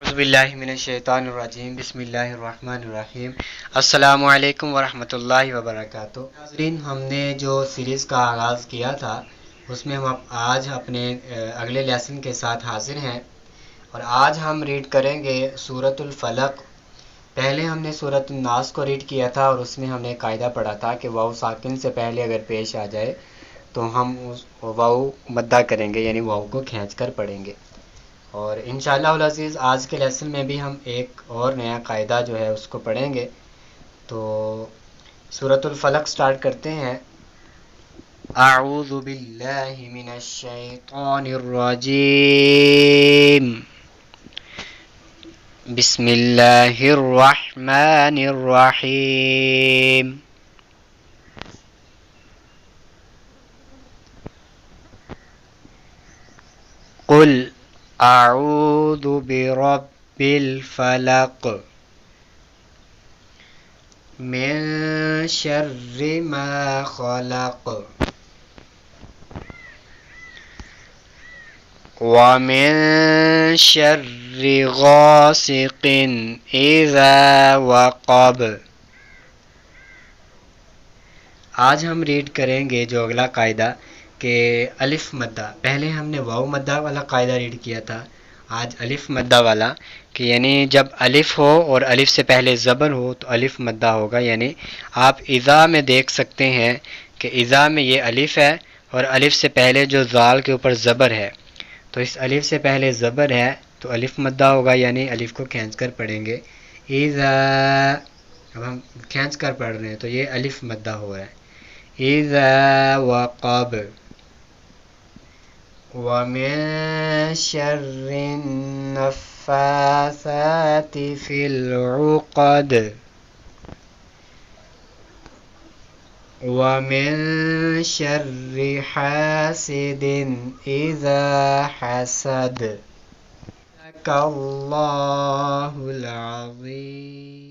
اعوذ باللہ من الشیطان الرجیم بسم اللہ الرحمن الرحیم السلام علیکم ورحمۃ اللہ وبرکاتہ۔ ناظرین، ہم نے جو سیریز کا آغاز کیا تھا اس میں ہم آج اپنے اگلے لیسن کے ساتھ حاضر ہیں، اور آج ہم ریڈ کریں گے سورۃ الفلق۔ پہلے ہم نے سورۃ الناس کو ریڈ کیا تھا، اور اس میں ہم نے قاعدہ پڑھا تھا کہ واو ساکن سے پہلے اگر پیش آ جائے تو ہم اس واو مدہ کریں گے، یعنی واو کو کھینچ کر پڑھیں گے۔ اور انشاءاللہ العزیز آج کے لیسن میں بھی ہم ایک اور نیا قاعدہ جو ہے اس کو پڑھیں گے۔ تو سورۃ الفلق سٹارٹ کرتے ہیں۔ اعوذ باللہ من الشیطان الرجیم، بسم اللہ الرحمن الرحیم۔ قل اعوذ برب الفلق من شر ما خلق ومن شر غاسق اذا وقب۔ آج ہم ریڈ کریں گے جو اگلا قاعدہ کہ الف مدہ۔ پہلے ہم نے واو مدہ والا قاعدہ ریڈ کیا تھا، آج الف مدہ والا، کہ یعنی جب الف ہو اور الف سے پہلے زبر ہو تو الف مدہ ہوگا۔ یعنی آپ اذا میں دیکھ سکتے ہیں کہ اذا میں یہ الف ہے، اور الف سے پہلے جو زال کے اوپر زبر ہے، تو اس الف سے پہلے زبر ہے تو الف مدہ ہوگا، یعنی الف کو کھینچ کر پڑھیں گے اذا۔ اب ہم کھینچ کر پڑھ رہے ہیں تو یہ الف مدہ ہو رہا ہے۔ اذا وقب ومن شر النفاثات في العقد ومن شر حاسد اذا حسد۔ صدق اللہ العظیم۔